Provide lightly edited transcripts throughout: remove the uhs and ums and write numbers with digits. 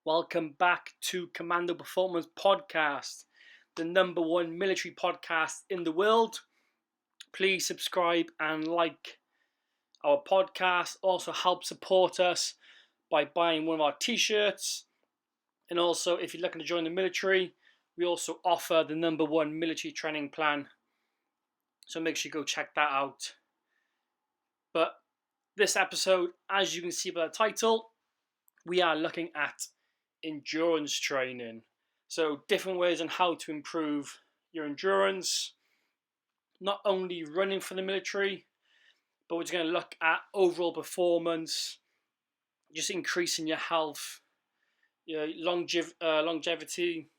Welcome back to Commando Performance Podcast, the number one military podcast in the world. Please subscribe and like our podcast. Also help support us by buying one of our t-shirts. And also, if you're looking to join the military, we also offer the number one military training plan. So make sure you go check that out. But this episode, as you can see by the title, we are looking at endurance training. So different ways on how to improve your endurance, not only running for the military, but we're going to look at overall performance, just increasing your health, your longevity,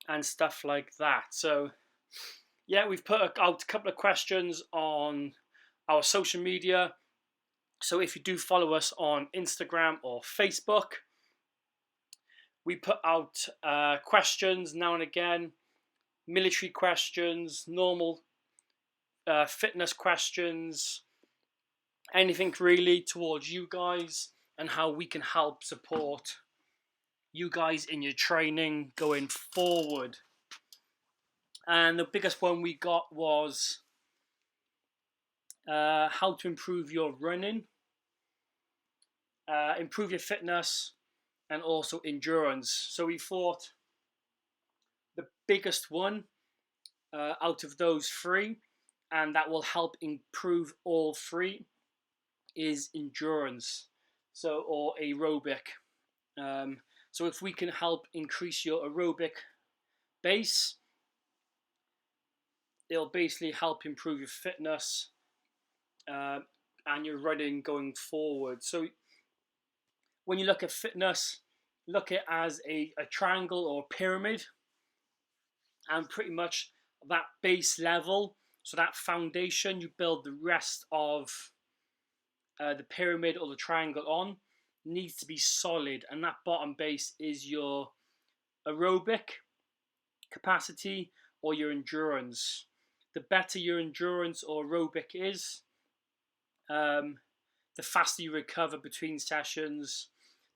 and stuff like that. So yeah, we've put out a couple of questions on our social media. So if you do follow us on Instagram or Facebook, we put out questions now and again, military questions, normal fitness questions, anything really towards you guys and how we can help support you guys in your training going forward. And the biggest one we got was how to improve your running, improve your fitness, and also endurance. So we thought the biggest one out of those three, and that will help improve all three, is endurance, or aerobic. So if we can help increase your aerobic base, it'll basically help improve your fitness and your running going forward. So when you look at fitness, look at it as a triangle or a pyramid, and pretty much that base level, so that foundation you build the rest of the pyramid or the triangle on, needs to be solid, and that bottom base is your aerobic capacity or your endurance. The better your endurance or aerobic is, the faster you recover between sessions,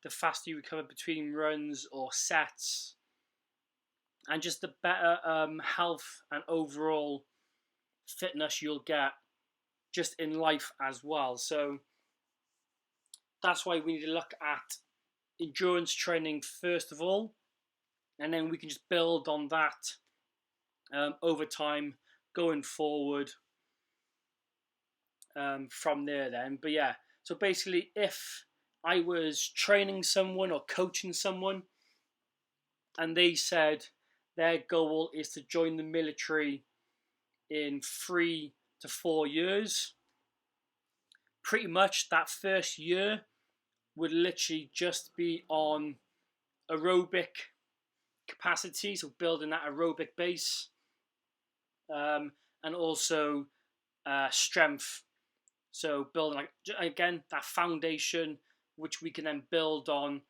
the faster you recover between runs or sets, and just the better health and overall fitness you'll get just in life as well. So that's why we need to look at endurance training first of all, and then we can just build on that over time going forward from there then. But yeah, so basically if I was training someone or coaching someone and they said their goal is to join the military in 3 to 4 years, pretty much that first year would literally just be on aerobic capacity, so building that aerobic base, and also strength. So building, again, that foundation which we can then build on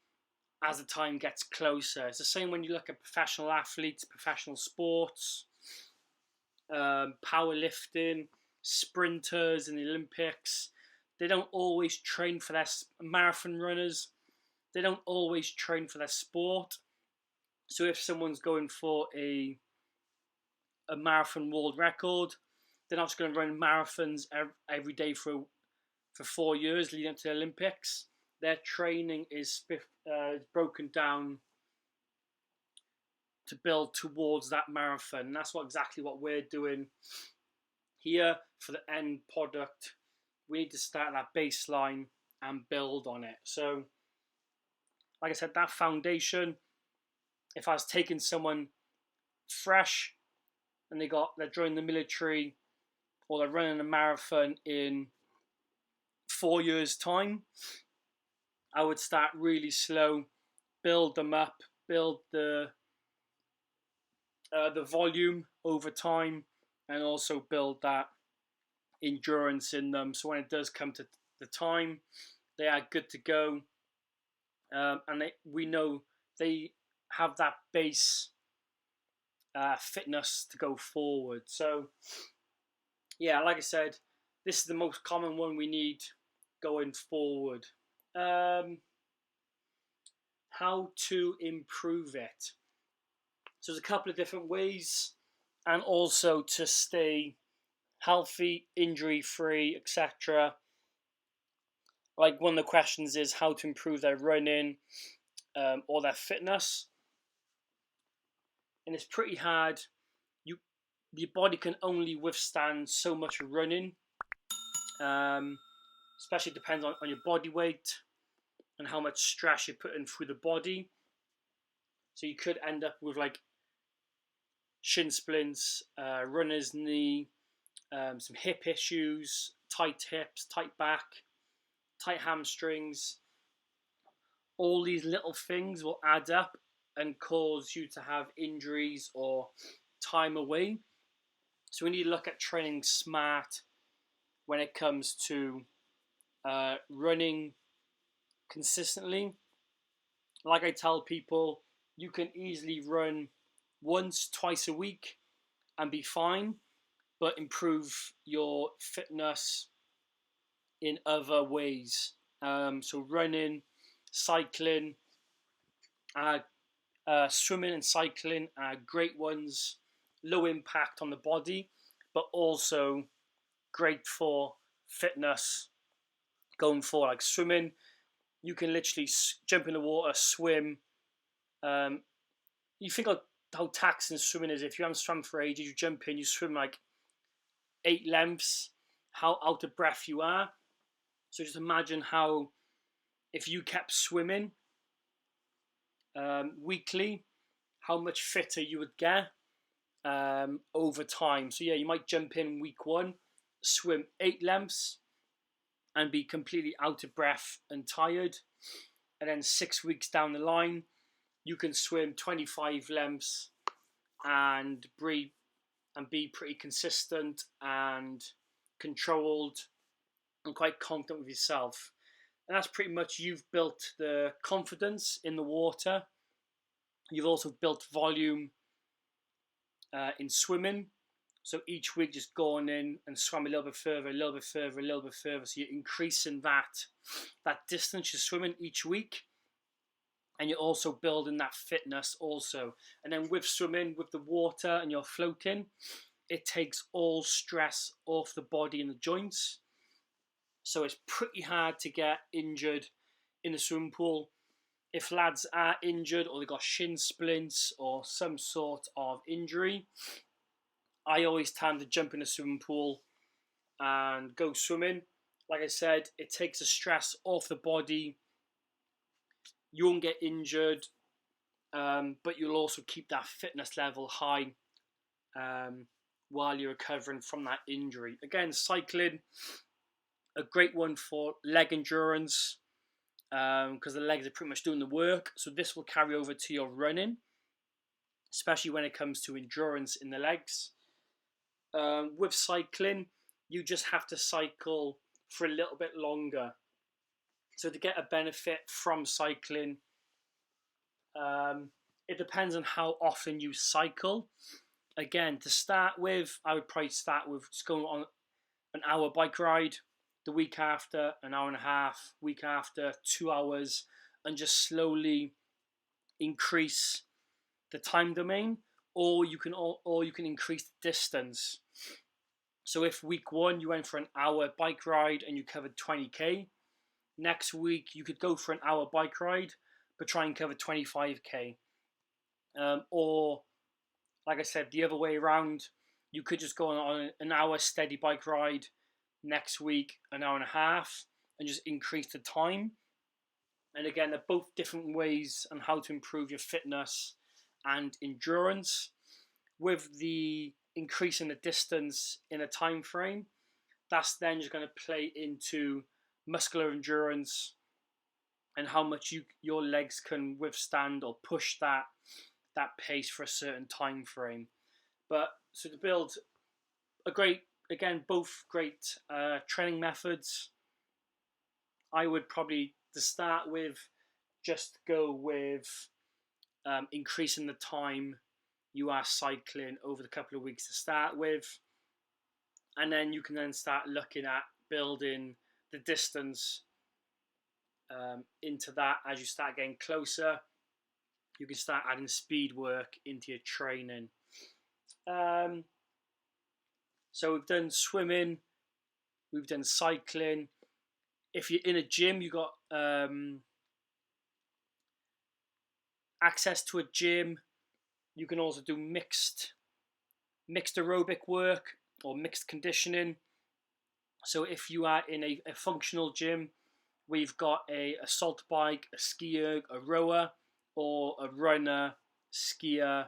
as the time gets closer. It's the same when you look at professional athletes, professional sports, powerlifting, sprinters in the Olympics. They don't always train for their marathon runners. They don't always train for their sport. So if someone's going for a marathon world record, they're not just going to run marathons every day for 4 years leading up to the Olympics. Their training is broken down to build towards that marathon. And that's exactly what we're doing here for the end product. We need to start that baseline and build on it. So, like I said, that foundation, if I was taking someone fresh and they're joining the military or they're running a marathon in 4 years' time, I would start really slow, build them up, build the volume over time, and also build that endurance in them. So when it does come to the time, they are good to go, and we know they have that base fitness to go forward. So yeah, like I said, this is the most common one we need going forward. How how to improve it. So there's a couple of different ways, and also to stay healthy, injury free, etc. Like one of the questions is how to improve their running or their fitness, and it's pretty hard. Your body can only withstand so much running, especially depends on your body weight and how much stress you're putting through the body. So you could end up with like shin splints, runner's knee, some hip issues, tight hips, tight back, tight hamstrings. All these little things will add up and cause you to have injuries or time away. So we need to look at training smart when it comes to running consistently. Like I tell people, you can easily run once, twice a week and be fine, but improve your fitness in other ways. So running, cycling, swimming and cycling are great ones, low impact on the body, but also great for fitness going forward. Like swimming, you can literally jump in the water, swim. You think of how taxing swimming is. If you haven't swum for ages, you jump in, you swim like 8 lengths, how out of breath you are. So just imagine how, if you kept swimming weekly, how much fitter you would get over time. So yeah, you might jump in week 1, swim 8 lengths, and be completely out of breath and tired. And then 6 weeks down the line, you can swim 25 lengths and breathe and be pretty consistent and controlled and quite confident with yourself. And that's pretty much, you've built the confidence in the water. You've also built volume in swimming. So each week just going in and swim a little bit further, a little bit further, a little bit further. So you're increasing that distance you're swimming each week. And you're also building that fitness also. And then with swimming, with the water and you're floating, it takes all stress off the body and the joints. So it's pretty hard to get injured in the swimming pool. If lads are injured or they've got shin splints or some sort of injury, I always tend to jump in a swimming pool and go swimming. Like I said, it takes the stress off the body. You won't get injured, but you'll also keep that fitness level high while you're recovering from that injury. Again, cycling, a great one for leg endurance, because the legs are pretty much doing the work. So this will carry over to your running, especially when it comes to endurance in the legs. With cycling, you just have to cycle for a little bit longer. So to get a benefit from cycling, it depends on how often you cycle. Again, to start with, I would probably start with just going on an hour bike ride, the week after an hour and a half, week after 2 hours, and just slowly increase the time domain, or you can increase the distance. So if week 1 you went for an hour bike ride and you covered 20k, next week you could go for an hour bike ride but try and cover 25k. Or like I said, the other way around, you could just go on an hour steady bike ride, next week an hour and a half, and just increase the time. And again, they're both different ways on how to improve your fitness and endurance. With the increasing the distance in a time frame, that's then just going to play into muscular endurance and how much your legs can withstand or push that pace for a certain time frame. But so to build a great, again, both great training methods, I would probably, to start with, just go with increasing the time you are cycling over the couple of weeks to start with, and then you can then start looking at building the distance into that as you start getting closer. you can start adding speed work into your training. So we've done swimming, we've done cycling. If you're in a gym, you've got access to a gym. You can also do mixed aerobic work or mixed conditioning. So if you are in a functional gym, we've got a assault bike, a skier, a rower, or a runner, skier,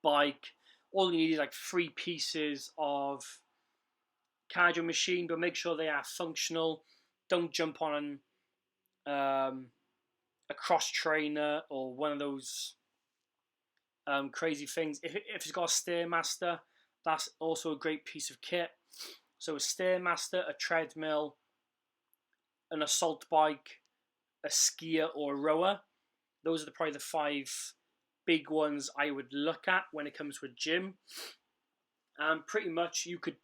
bike. All you need is like 3 pieces of cardio machine, but make sure they are functional. Don't jump on a cross trainer or one of those crazy things. If it's got a Stairmaster, that's also a great piece of kit. So a Stairmaster, a treadmill, an assault bike, a skier or a rower. Those are probably the 5 big ones I would look at when it comes to a gym. And pretty much you could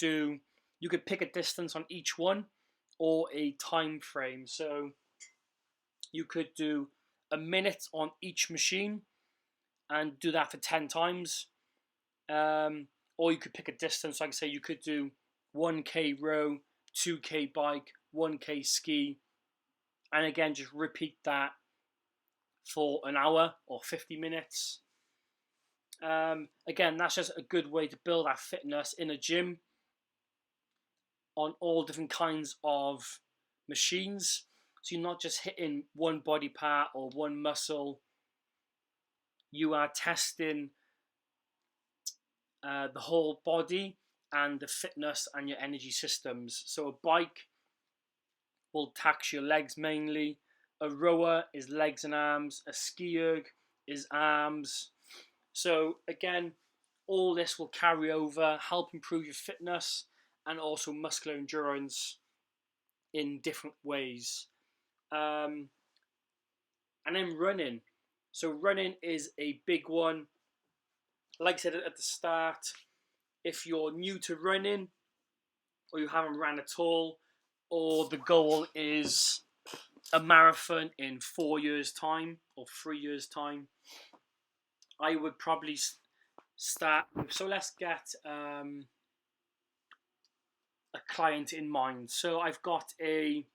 pick a distance on each one or a time frame. So you could do a minute on each machine and do that for 10 times. Or you could pick a distance. Like I say, you could do 1k row, 2k bike, 1k ski, and again just repeat that for an hour or 50 minutes. Again, that's just a good way to build our fitness in a gym on all different kinds of machines. So you're not just hitting one body part or one muscle. You are testing the whole body and the fitness and your energy systems. So a bike will tax your legs mainly. A rower is legs and arms. A skier is arms. So again, all this will carry over, help improve your fitness and also muscular endurance in different ways. And then running. So running is a big one. Like I said at the start, if you're new to running or you haven't ran at all, or the goal is a marathon in 4 years' time or 3 years' time, I would probably start. So let's get a client in mind. So I've got a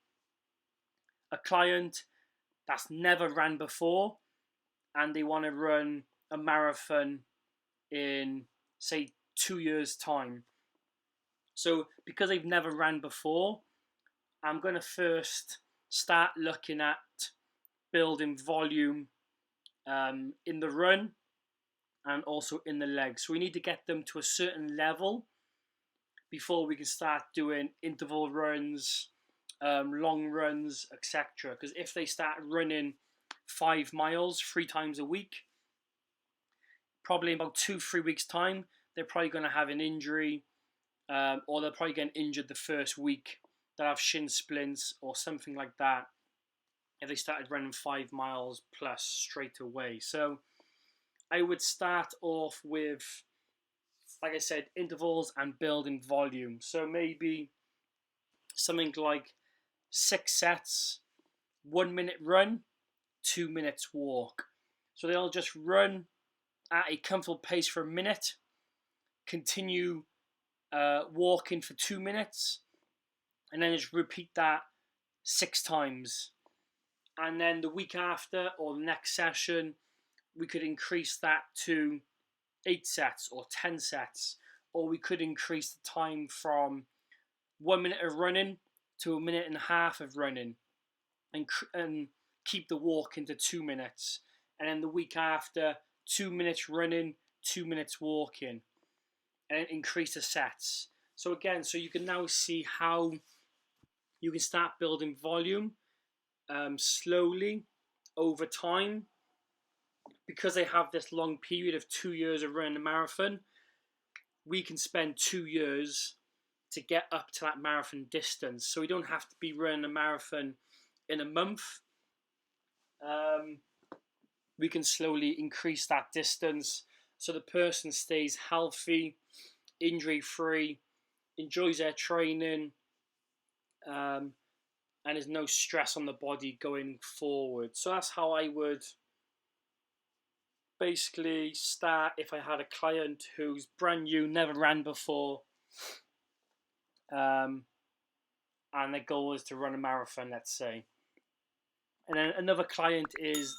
client that's never ran before and they want to run a marathon in, say, 2 years' time. So because they've never ran before, I'm going to first start looking at building volume in the run and also in the legs. So we need to get them to a certain level before we can start doing interval runs, long runs, etc. Because if they start running 5 miles 3 times a week, probably in about 2-3 weeks' time, they're probably going to have an injury, or they're probably getting injured the first week. They'll have shin splints or something like that if they started running 5 miles plus straight away. So I would start off with, like I said, intervals and building volume. So maybe something like 6 sets, 1 minute run, 2 minutes walk. So they'll just run at a comfortable pace for a minute, continue walking for 2 minutes, and then just repeat that 6 times. And then the week after or the next session, we could increase that to 8 sets or 10 sets, or we could increase the time from 1 minute of running to 1.5 minutes of running, and keep the walk into 2 minutes. And then the week after, 2 minutes running, 2 minutes walking, and increase the sets. So again, so you can now see how you can start building volume slowly over time. Because they have this long period of 2 years of running a marathon, we can spend 2 years to get up to that marathon distance. So we don't have to be running a marathon in a month. We can slowly increase that distance so the person stays healthy, injury-free, enjoys their training, and there's no stress on the body going forward. So that's how I would basically start if I had a client who's brand new, never ran before, and their goal is to run a marathon, let's say. And then another client is,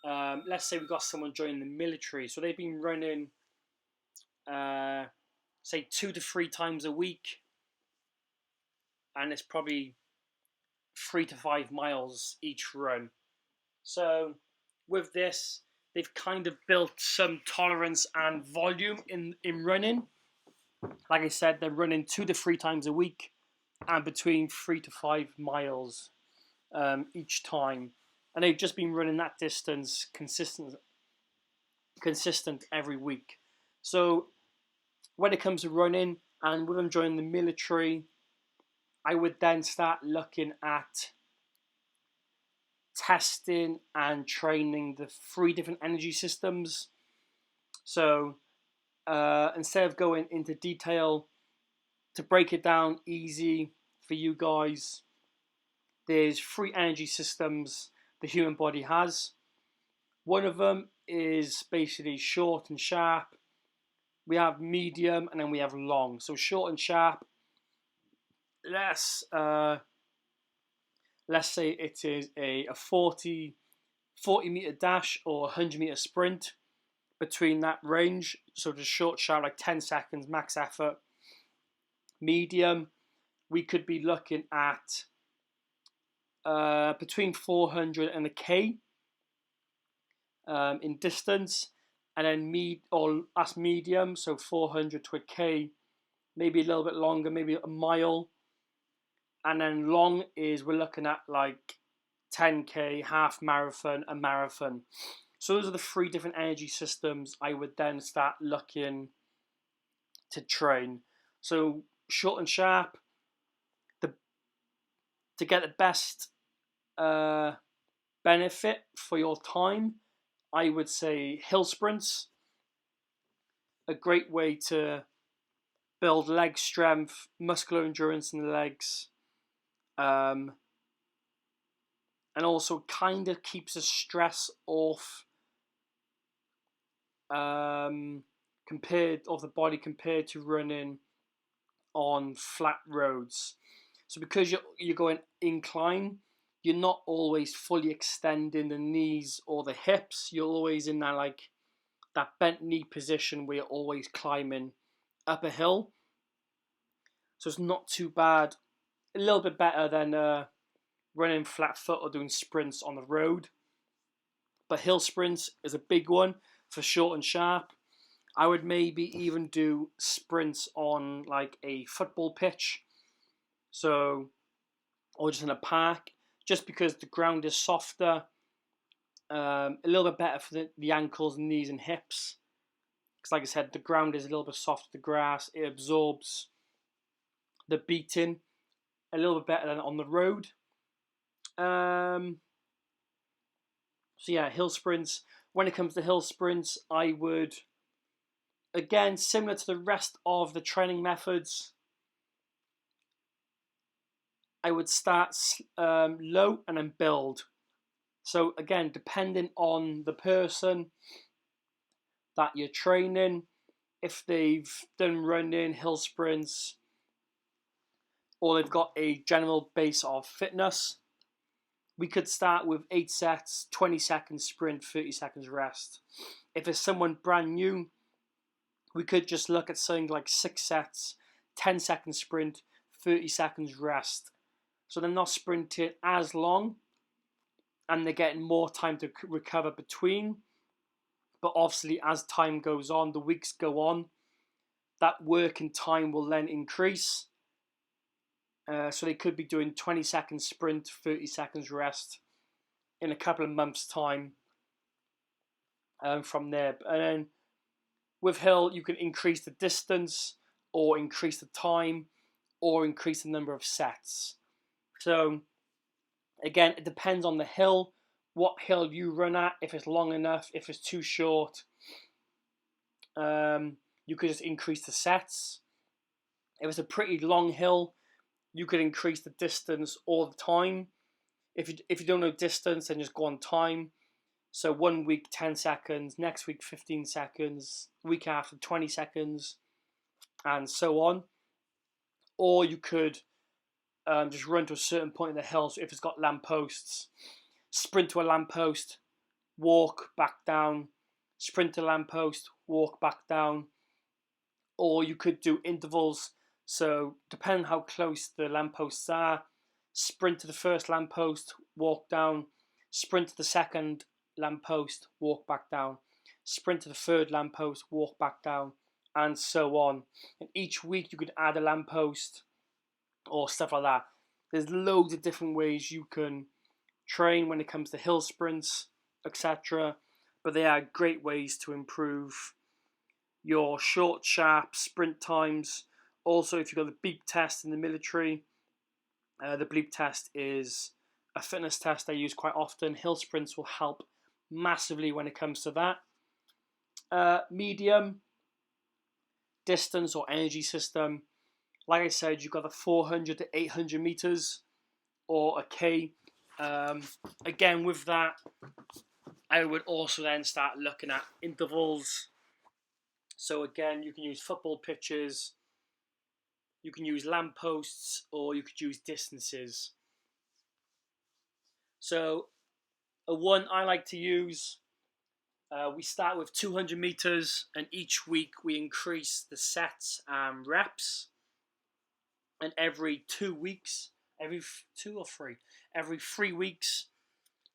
let's say we've got someone joining the military, so they've been running, say 2 to 3 times a week, and it's probably 3 to 5 miles each run. So with this, they've kind of built some tolerance and volume in running. Like I said, they're running 2 to 3 times a week and between 3 to 5 miles each time. And they've just been running that distance consistent every week. So when it comes to running, and with them joining the military, I would then start looking at testing and training the 3 different energy systems. So instead of going into detail, to break it down easy for you guys, there's 3 energy systems the human body has. One of them is basically short and sharp. We have medium, and then we have long. So short and sharp, let's say it is a 40 meter dash or 100 meter sprint, between that range. So just short, sharp, like 10 seconds max effort. Medium, we could be looking at between 400 and a K in distance. And then that's medium, so 400 to a K, maybe a little bit longer, maybe a mile. And then long is we're looking at like 10K, half marathon, a marathon. So those are the 3 different energy systems I would then start looking to train. So short and sharp, to get the best benefit for your time, I would say hill sprints. A great way to build leg strength, muscular endurance in the legs, and also kind of keeps the stress off of the body compared to running on flat roads. So because you're going incline, you're not always fully extending the knees or the hips. You're always in that bent knee position where you're always climbing up a hill. So it's not too bad. A little bit better than running flat foot or doing sprints on the road. But hill sprints is a big one for short and sharp. I would maybe even do sprints on like a football pitch. So, or just in a park, just because the ground is softer, a little bit better for the ankles, knees, and hips. Because, like I said, the ground is a little bit softer, the grass, it absorbs the beating a little bit better than on the road. So, yeah, hill sprints. When it comes to hill sprints, I would, again, similar to the rest of the training methods, I would start low and then build. So again, depending on the person that you're training, if they've done running, hill sprints, or they've got a general base of fitness, we could start with 8 sets, 20 seconds sprint, 30 seconds rest. If it's someone brand new, we could just look at something like 6 sets, 10 seconds sprint, 30 seconds rest. So they're not sprinting as long, and they're getting more time to recover between. But obviously, as time goes on, the weeks go on, that working time will then increase. So they could be doing 20 seconds sprint, 30 seconds rest in a couple of months' time from there. And then with hill, you can increase the distance or increase the time or increase the number of sets. So again, it depends on the hill, what hill you run at, if it's long enough, if it's too short. You could just increase the sets. If it's a pretty long hill, you could increase the distance all the time. If you don't know distance, then just go on time. So 1 week 10 seconds, next week 15 seconds, week after 20 seconds, and so on. Or you could just run to a certain point in the hill. So if it's got lampposts, sprint to a lamppost, walk back down, sprint to lamppost, walk back down. Or you could do intervals. So depending on how close the lampposts are, sprint to the first lamppost, walk down, sprint to the second lamppost, walk back down, sprint to the third lamppost, walk back down, and so on. And each week you could add a lamppost or stuff like that. There's loads of different ways you can train when it comes to hill sprints, etc. But they are great ways to improve your short, sharp sprint times. Also, if you've got the beep test in the military, the bleep test is a fitness test I use quite often. Hill sprints will help massively when it comes to that. Medium distance or energy system. Like I said, you've got the 400 to 800 meters or a K. Again, with that, I would also then start looking at intervals. So again, you can use football pitches, you can use lampposts, or you could use distances. So a one I like to use, we start with 200 meters, and each week we increase the sets and reps. And every 2 weeks, every 3 weeks,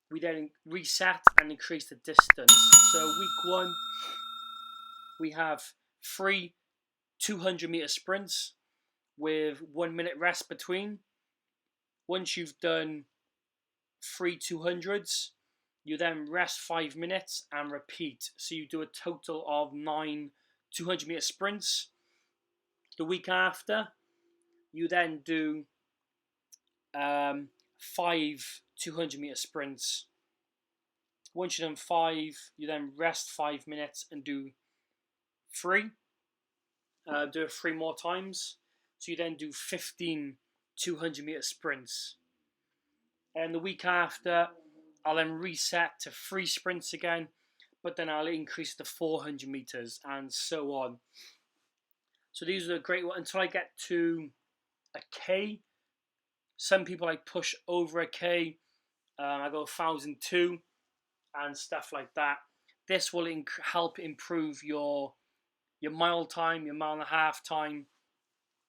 we then reset and increase the distance. So week 1, we have 3 200-meter sprints with 1 minute rest between. Once you've done 3 200s, you then rest 5 minutes and repeat. So you do a total of 9 200-meter sprints. The week after, you then do 5 200-meter sprints. Once you've done 5, you then rest 5 minutes and do 3. Do it 3 more times. So you then do 15 200-meter sprints. And the week after, I'll then reset to 3 sprints again, but then I'll increase to 400 meters and so on. So these are a great one until I get to a K. Some people like push over a K. I go 1,002 and stuff like that. This will help improve your mile time, your mile and a half time,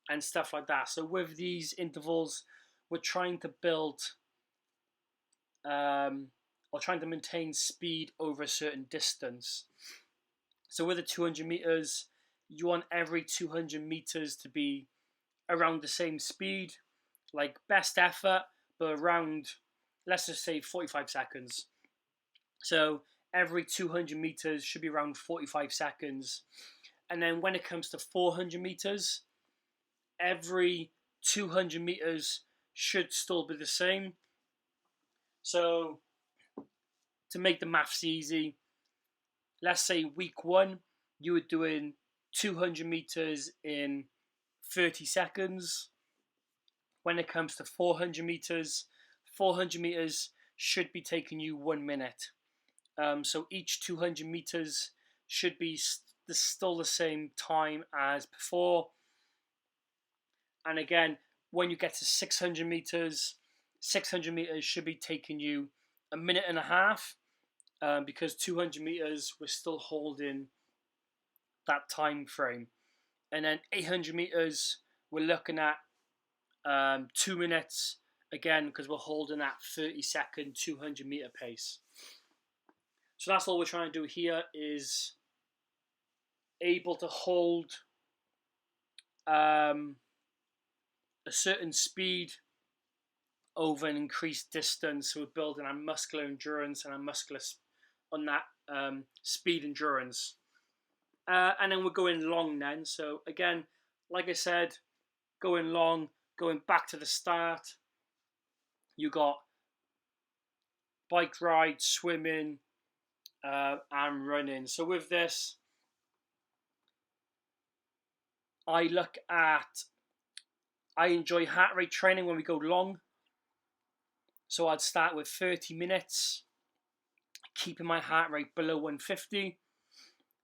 and stuff like that. So with these intervals, we're trying to build or trying to maintain speed over a certain distance. So with the 200 meters, you want every 200 meters to be around the same speed, like best effort, but around, let's just say 45 seconds. So every 200 meters should be around 45 seconds. And then when it comes to 400 meters, every 200 meters should still be the same. So to make the maths easy, let's say week 1, you were doing 200 meters in 30 seconds. When it comes to 400 meters should be taking you 1 minute. So each 200 meters should be still the same time as before. And again, when you get to 600 meters should be taking you 1.5 minutes, because 200 meters we're still holding that time frame. And then 800 meters we're looking at 2 minutes again, because we're holding that 30-second 200-meter pace. So that's all we're trying to do here, is able to hold a certain speed over an increased distance. So we're building our muscular endurance and our on that speed endurance. And then we're going long then. So again, like I said, going long, going back to the start, you got bike ride, swimming, and running. So with this, I enjoy heart rate training when we go long. So I'd start with 30 minutes, keeping my heart rate below 150.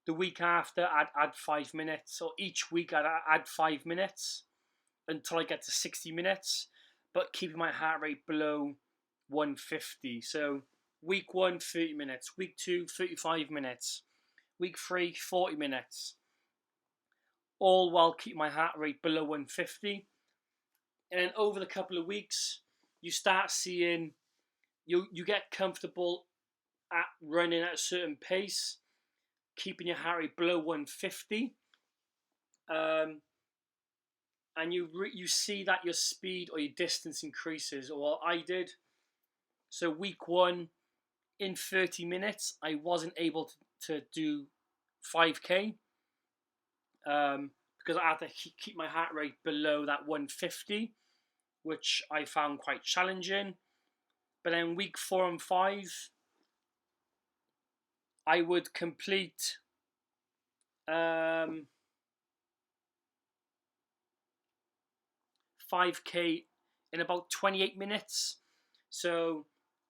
The week after, I'd add 5 minutes, or each week I'd add 5 minutes until I get to 60 minutes, but keeping my heart rate below 150. So week 1, 30 minutes, week 2, 35 minutes, week 3, 40 minutes, all while keeping my heart rate below 150. And then over the couple of weeks, you start seeing, you get comfortable at running at a certain pace, keeping your heart rate below 150, and you see that your speed or your distance increases, or what I did. So week 1, in 30 minutes, I wasn't able to do 5k, because I had to keep my heart rate below that 150, which I found quite challenging. But then week 4 and 5, I would complete 5k in about 28 minutes. So,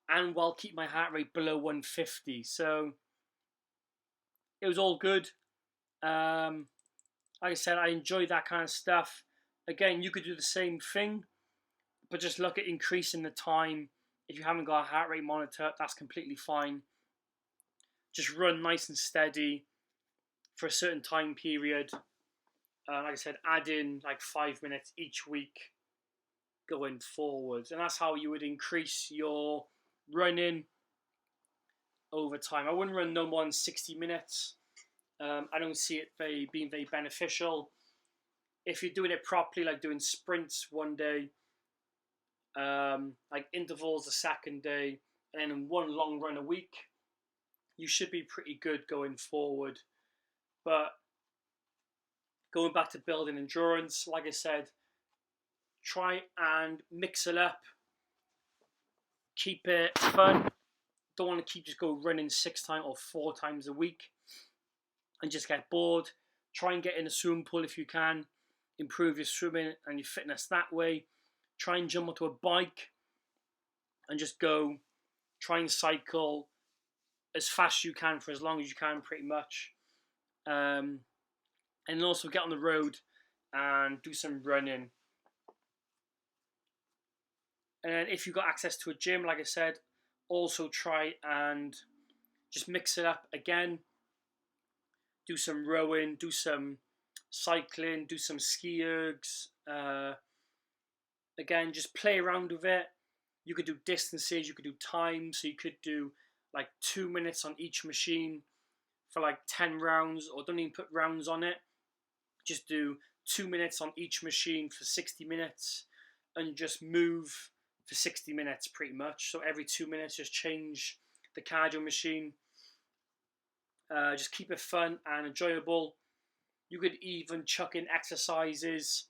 and while keep my heart rate below 150. So it was all good. Like I said, I enjoyed that kind of stuff. Again, you could do the same thing, but just look at increasing the time. If you haven't got a heart rate monitor, that's completely fine. Just run nice and steady for a certain time period. Like I said, add in like 5 minutes each week going forwards. And that's how you would increase your running over time. I wouldn't run no more than 60 minutes. I don't see it being very beneficial. If you're doing it properly, like doing sprints one day, like intervals the second day, and then one long run a week, you should be pretty good going forward. But going back to building endurance, like I said, try and mix it up. Keep it fun. Don't want to keep just go running 6 times or 4 times a week and just get bored. Try and get in a swimming pool if you can. Improve your swimming and your fitness that way. Try and jump onto a bike and just go. Try and cycle as fast as you can for as long as you can, pretty much. And also get on the road and do some running. And if you've got access to a gym, like I said, also try and just mix it up again. Do some rowing, do some cycling, do some ski ergs. Again, just play around with it. You could do distances, you could do time. So you could do like 2 minutes on each machine for like 10 rounds, or don't even put rounds on it. Just do 2 minutes on each machine for 60 minutes and just move for 60 minutes pretty much. So every 2 minutes, just change the cardio machine. Just keep it fun and enjoyable. You could even chuck in exercises.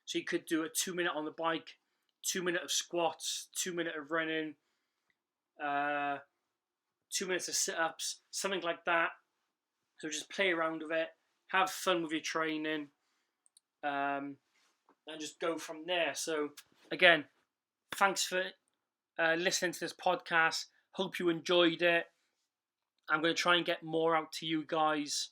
So you could do a 2 minute on the bike, 2 minutes of squats, 2 minutes of running, 2 minutes of sit-ups, something like that. So just play around with it, have fun with your training, and just go from there. So again, thanks for listening to this podcast. Hope you enjoyed it. I'm going to try and get more out to you guys.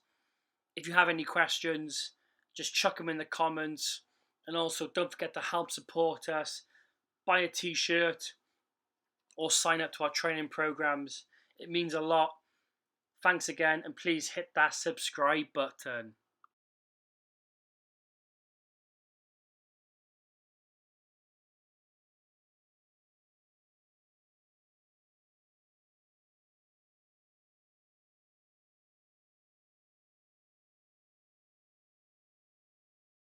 If you have any questions, just chuck them in the comments. And also, don't forget to help support us. Buy a t-shirt or sign up to our training programs. It means a lot. Thanks again, and please hit that subscribe button.